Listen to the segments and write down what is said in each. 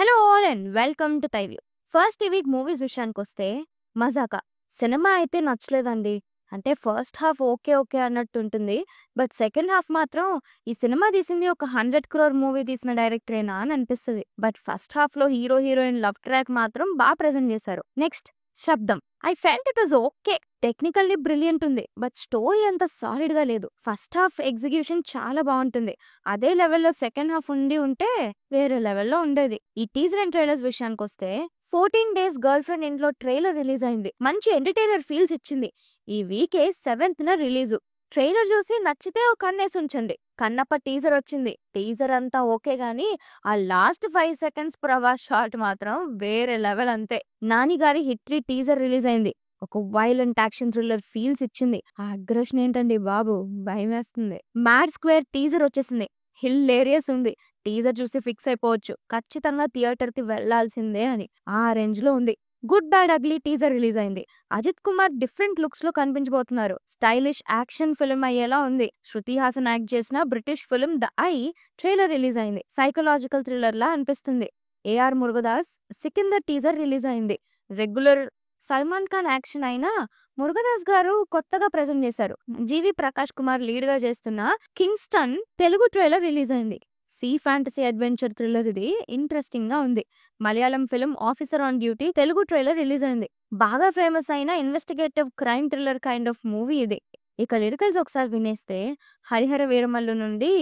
Hello all and welcome to తైవ్యూ. First ఈ week movies విషయానికొస్తే 'మజాకా' సినిమా అయితే నచ్చలేదండి. అంటే ఫస్ట్ హాఫ్ ఓకే ఓకే అన్నట్టుంటుంది. బట్ సెకండ్ హాఫ్ మాత్రం ఈ సినిమా తీసింది ఒక 100 క్రోర్ మూవీ తీసిన డైరెక్టరేనా అని అనిపిస్తది. బట్ ఫస్ట్ హాఫ్‌లో హీరో, హీరోయిన్ లవ్ ట్రాక్ మాత్రం ప్రెజెంట్ చేశారు. నెక్స్ట్ 'శబ్దం' I felt it was okay. Technically brilliant ఉంది. బట్ స్టోరీ అంత సాలిడ్‌గా లేదు. ఫస్ట్ హాఫ్ ఎగ్జిక్యూషన్ చాలా బావుంటుంది. అదే లెవెల్‌లో సెకండ్ హాఫ్ ఉంటే వేరే లెవెల్‌లో ఉండేది. ఈ టీజర్ అండ్ ట్రైలర్స్ విషయానికొస్తే 14 డేస్ గర్ల్ ఫ్రెండ్ ఇంట్లో ట్రైలర్ రిలీజ్ అయింది. మంచి ఎంటర్‌టైనర్ ఫీల్స్ ఇచ్చింది. ఈ వీకే 7థ్‌న రిలీజు. ట్రైలర్ చూసి నచ్చితే ఓ కన్నేసి ఉంచండి. కన్నప్ప టీజర్ వచ్చింది. టీజర్ అంతా ఓకే గానీ ఆ లాస్ట్ 5 సెకండ్స్ ప్రభాస్ షాట్ మాత్రం వేరే లెవెల్ అంతే. నాని గారి హిట్ టీజర్ రిలీజ్ అయింది. ఒక వైలెంట్ యాక్షన్ థ్రిల్లర్ ఫీల్స్ ఇచ్చింది. ఆ అగ్రెషన్ ఏంటండి బాబు, భయమేస్తుంది. మ్యాడ్ స్క్వేర్ టీజర్ వచ్చేసింది. హిల్లేరియస్ ఉంది. టీజర్ చూసి ఫిక్స్ అయిపోవచ్చు, ఖచ్చితంగా థియేటర్ కి వెళ్లాల్సిందే అని. ఆ రేంజ్ లో ఉంది. Good bad ugly teaser release అయింది. అజిత్ కుమార్ డిఫరెంట్ లుక్స్ లో కనిపించబోతున్నారు. స్టైలిష్ యాక్షన్ ఫిల్మ్ అయ్యేలా ఉంది. శృతి హాసన్ యాక్ట్ చేసిన British film the eye trailer release అయింది. సైకలాజికల్ థ్రిల్లర్ లా అనిపిస్తుంది. ఏఆర్ మురుగదాస్ సికిందర్ టీజర్ రిలీజ్ అయింది. రెగ్యులర్ సల్మాన్ ఖాన్ యాక్షన్ అయినా మురుగదాస్ గారు కొత్తగా ప్రెజెంట్ చేశారు. జీవి ప్రకాష్ కుమార్ లీడ్ గా చేస్తున్న కింగ్స్టన్ తెలుగు ట్రైలర్ రిలీజ్ అయింది. సీ ఫ్యాంటసీ అడ్వెంచర్ థ్రిల్లర్ ఇది. ఇంట్రెస్టింగ్ గా ఉంది. Malayalam film officer on duty Telugu trailer release అయింది. బాగా ఫేమస్ అయిన investigative crime thriller kind of movie ఇది. ఇక లిరికల్స్ ఒకసారి వినేస్తే హరిహర వీరమల్లు నుండి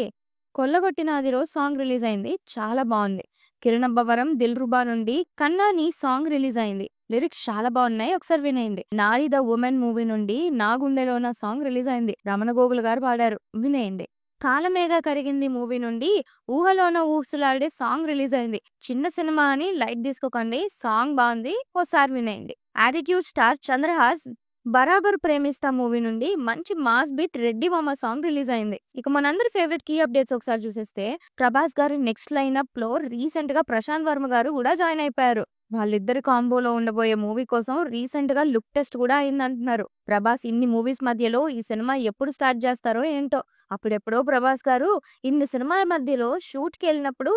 కొల్లగొట్టినాదిరో సాంగ్ రిలీజ్ అయింది. చాలా బాగుంది. కిరణబ్బవరం దిల్రుబా నుండి కన్నాని సాంగ్ రిలీజ్ అయింది. లిరిక్స్ చాలా బాగున్నాయి, ఒకసారి వినేయండి. నారి ద ఉమెన్ మూవీ నుండి నా గుండెలోన సాంగ్ రిలీజ్ అయింది. రమణ గోగుల్ గారు పాడారు, వినేయండి. కాలమేగా కరిగింది మూవీ నుండి ఊహలోన ఊసులాడే సాంగ్ రిలీజ్ అయింది. చిన్న సినిమా అని లైట్ తీసుకోకండి, సాంగ్ బాగుంది, ఓసారి వినేయండి. యాటిట్యూడ్ స్టార్ చంద్రహాస్ బరాబర్ ప్రేమిస్తా మూవీ నుండి మంచి మాస్ బీట్ రెడ్డి మామ సాంగ్ రిలీజ్ అయింది. ఇక మనందరి ఫేవరెట్ కీ అప్డేట్స్ ఒకసారి చూసేస్తే ప్రభాస్ గారి నెక్స్ట్ లైనప్ లో రీసెంట్ గా ప్రశాంత్ వర్మ గారు కూడా జాయిన్ అయిపోయారు. వాళ్ళిద్దరి కాంబోలో ఉండబోయే మూవీ కోసం రీసెంట్ గా లుక్ టెస్ట్ కూడా అయిందంటున్నారు. ప్రభాస్ ఇన్ని మూవీస్ మధ్యలో ఈ సినిమా ఎప్పుడు స్టార్ట్ చేస్తారో ఏంటో. అప్పుడెప్పుడో ప్రభాస్ గారు ఇన్ని సినిమాల మధ్యలో షూట్ కి వెళ్ళినప్పుడు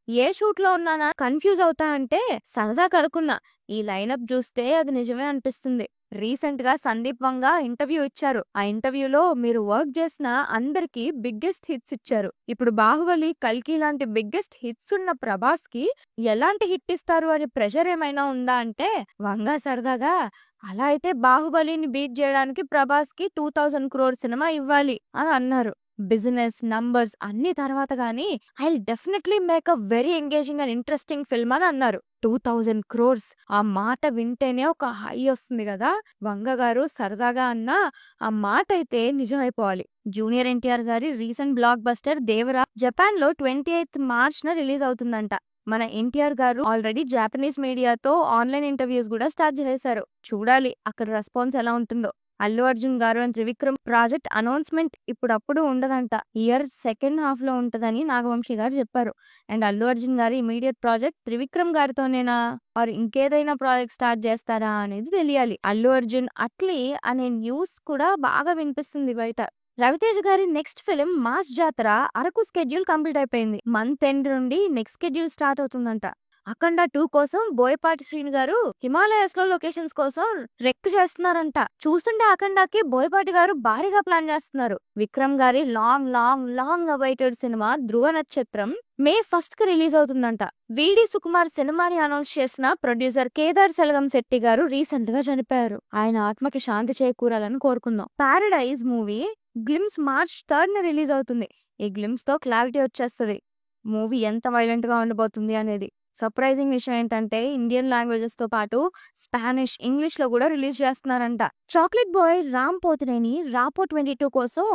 ఏ షూట్ లో ఉన్నానా కన్ఫ్యూజ్ అవుతా అంటే సరదా కనుకున్నా. ఈ లైనప్ చూస్తే అది నిజమే అనిపిస్తుంది. రీసెంట్ గా సందీప్ వంగ ఇంటర్వ్యూ ఇచ్చారు. ఆ ఇంటర్వ్యూలో మీరు వర్క్ చేసిన అందరికి బిగ్గెస్ట్ హిట్స్ ఇచ్చారు. ఇప్పుడు బాహుబలి, కల్కి లాంటి బిగ్గెస్ట్ హిట్స్ ఉన్న ప్రభాస్ కి ఎలాంటి హిట్ ఇస్తారు అని ప్రెషర్ ఏమైనా ఉందా అంటే వంగ సరదాగా అలా అయితే బాహుబలిని బీట్ చేయడానికి ప్రభాస్ కి 2000 క్రోర్ సినిమా ఇవ్వాలి అని అన్నారు. బిజినెస్ నంబర్స్ అన్ని తర్వాత గానీ I definitely make a very engaging and interesting film అని అన్నారు. 2000 క్రోర్స్ ఆ మాట వింటేనే ఒక హై వస్తుంది కదా. వంగ గారు సరదాగా అన్నా ఆ మాట అయితే నిజమైపోవాలి. జూనియర్ ఎన్టీఆర్ గారి recent blockbuster Devara Japan లో 28th మార్చ్ న రిలీజ్ అవుతుందంట. మన ఎన్టీఆర్ గారు ఆల్రెడీ జాపనీస్ మీడియాతో ఆన్లైన్ ఇంటర్వ్యూస్ కూడా స్టార్ట్ చేశారు. చూడాలి అక్కడ రెస్పాన్స్ ఎలా ఉంటుందో. Allu Arjun garu and Trivikram project announcement ఇప్పుడప్పుడు ఉండదంట. ఇయర్ సెకండ్ హాఫ్ లో ఉంటదని నాగవంశీ గారు చెప్పారు. అండ్ అల్లు అర్జున్ గారి ఇమీడియట్ ప్రాజెక్ట్ త్రివిక్రమ్ గారితోనేనా ఆర్ ఇంకేదైనా ప్రాజెక్ట్ స్టార్ట్ చేస్తారా అనేది తెలియాలి. అల్లు అర్జున్ అట్లీ అనే న్యూస్ కూడా బాగా వినిపిస్తుంది బయట. రవితేజ గారి నెక్స్ట్ ఫిలిం మాస్ జాతర అరకు స్కెడ్యూల్ కంప్లీట్ అయిపోయింది. మంత్ ఎండ్ నుండి నెక్స్ట్ స్కెడ్యూల్ స్టార్ట్ అవుతుందంట. అఖండ 2 కోసం బోయపాటి శ్రీను గారు హిమాలయస్ లో లొకేషన్స్ కోసం రెక్ చేస్తున్నారంట. చూస్తుంటే అఖండకి బోయపాటి గారు భారీగా ప్లాన్ చేస్తున్నారు. విక్రమ్ గారి long long long awaited cinema Dhruva Nakshatram May 1st కి రిలీజ్ అవుతుందంట. విడి సుకుమార్ సినిమాని అనౌన్స్ చేసిన ప్రొడ్యూసర్ కేదార్ సెలగం శెట్టి గారు రీసెంట్ గా చనిపోయారు. ఆయన ఆత్మకి శాంతి చేకూరాలని కోరుకుందాం. Paradise movie glimpse March 3rd న రిలీజ్ అవుతుంది. ఈ గ్లిమ్స్ తో క్లారిటీ వచ్చేస్తుంది మూవీ ఎంత వైలెంట్ గా ఉండబోతుంది అనేది. సర్ప్రైజింగ్ విషయం ఏంటంటే ఇండియన్ లాంగ్వేజెస్ తో పాటు స్పానిష్, ఇంగ్లీష్ లో కూడా రిలీజ్ చేస్తున్నారంట. చాక్లెట్ బాయ్ రామ్ పోతినేని రాపో 22 కోసం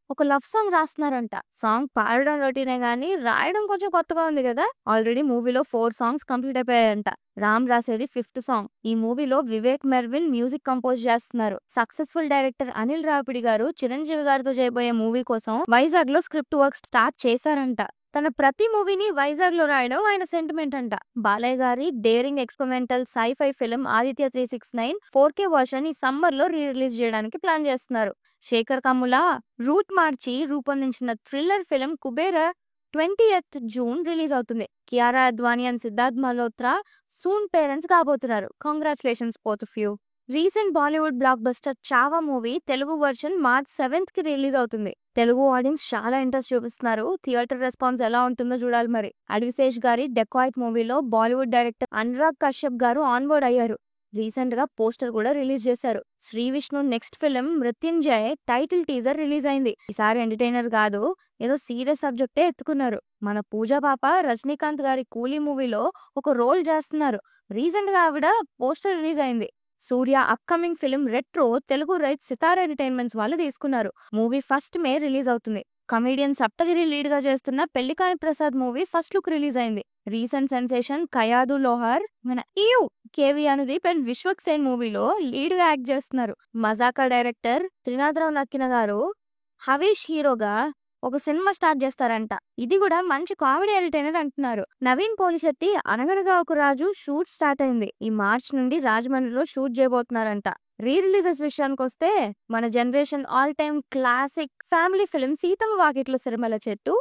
ఒక లవ్ సాంగ్ రాస్తున్నారంట. సాంగ్ పాడడం రొటీనే గానీ రాయడం కొంచెం కొత్తగా ఉంది కదా. ఆల్రెడీ మూవీలో 4 సాంగ్స్ కంప్లీట్ అయిపోయాయంట. రామ్ రాసేది 5th సాంగ్. ఈ మూవీలో వివేక్ మెర్విన్ మ్యూజిక్ కంపోజ్ చేస్తున్నారు. సక్సెస్ఫుల్ డైరెక్టర్ అనిల్ రావిపూడి గారు చిరంజీవి గారితో చేయబోయే మూవీ కోసం వైజాగ్ లో స్క్రిప్ట్ వర్క్ స్టార్ట్ చేశారంట. తన ప్రతి మూవీని వైజాగ్ లో రాయడం ఆయన సెంటిమెంట్ అంట. బాలయ్య గారి daring experimental scifi film Aditya 369 4K version ఈ సమ్మర్ లో రిలీజ్ చేయడానికి ప్లాన్ చేస్తున్నారు. శేఖర్ కమ్ముల రూట్ మార్చి రూపొందించిన thriller film Kubera 20th June release అవుతుంది. Kiara Advani and Siddharth Malhotra soon parents కాబోతున్నారు. Congratulations both of you. Recent Bollywood blockbuster Chhaava movie Telugu version March 7th కి రిలీజ్ అవుతుంది. తెలుగు ఆడియన్స్ చాలా ఇంట్రెస్ట్ చూపిస్తున్నారు. థియేటర్ రెస్పాన్స్ ఎలా ఉంటుందో చూడాలి మరి. అడ్విశేష్ గారి డెకాయిట్ మూవీలో బాలీవుడ్ డైరెక్టర్ అనురాగ్ కశ్యప్ గారు ఆన్బోర్డ్ అయ్యారు. రీసెంట్ గా పోస్టర్ కూడా రిలీజ్ చేశారు. Shri Vishnu next film Mrityunjay title teaser release అయింది. ఈసారి ఎంటర్టైనర్ కాదు, ఏదో సీరియస్ సబ్జెక్టే ఎత్తుకున్నారు. మన పూజా పాప రజనీకాంత్ గారి కూలీ మూవీలో ఒక రోల్ చేస్తున్నారు. రీసెంట్ గా ఆవిడ పోస్టర్ రిలీజ్ అయింది. Suriya upcoming film Retro Telugu rights Sithara entertainments వాళ్ళు తీసుకున్నారు. మూవీ 1st మే రిలీజ్ అవుతుంది. కమేడియన్ సప్తగిరి లీడ్ గా చేస్తున్న Pellikani Prasad movie first look release అయింది. రీసెంట్ సెన్సేషన్ కయాదు లోహార్ మన కేవి అనుదీప్ అండ్ విశ్వక్ సేన్ మూవీలో లీడ్ గా యాక్ట్ చేస్తున్నారు. మజాకా డైరెక్టర్ త్రినాథరావు నక్కిన గారు హవీష్ హీరోగా ఒక సినిమా స్టార్ట్ చేస్తారంట. ఇది కూడా మంచి కామెడీ ఎంటర్టైనర్ అంటున్నారు. నవీన్ పోలిశెట్టి అనగనగా ఒక రాజు షూట్ స్టార్ట్ అయింది. ఈ మార్చ్ నుండి రాజమండ్రిలో షూట్ చేయబోతున్నారంట. రీ రిలీజెస్ విషయానికి వస్తే మన generation all time classic family film Seethamma వాకిట్లో సిరిమల్ల చెట్టు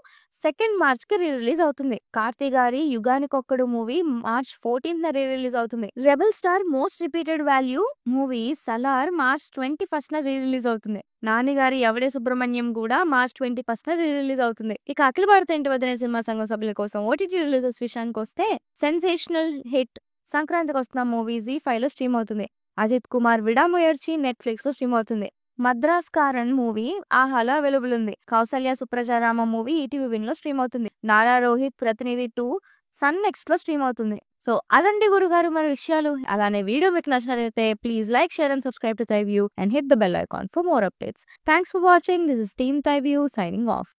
2nd మార్చ్ కి రీ రిలీజ్ అవుతుంది. కార్తీ గారి Yuganikokkadu movie March 14th re release అవుతుంది. Rebel star most repeated value movie Salaar March 21st re release అవుతుంది. నాని గారి ఎవడే సుబ్రహ్మణ్యం కూడా మార్చ్ 21st రీ రిలీజ్ అవుతుంది. ఇక అఖిల భారత ఇంటి వదిన సినిమా సంఘం సభ్యుల కోసం ఓటీటీ రిలీజెస్ విషయానికి వస్తే సెన్సేషనల్ హిట్ సంక్రాంతికి వస్తున్న మూవీ ZEE5 లో స్ట్రీమ్ అవుతుంది. అజిత్ కుమార్ విడాముయర్చి నెట్ఫ్లిక్స్ లో స్ట్రీమ్ అవుతుంది. మద్రాస్ కారన్ మూవీ ఆహాలో అవైలబుల్ ఉంది. Kousalya Supraja Rama movie ETV Win stream అవుతుంది. నారా రోహిత్ ప్రతినిధి 2 సన్ నెక్స్ట్ లో స్ట్రీమ్ అవుతుంది. సో అదండి గురుగారు మన విషయాలు. అలానే వీడియో మీకు నచ్చినట్లయితే please like, share and subscribe to Thy View and hit the bell icon for more updates. Thanks for watching. This is team Thy View signing of.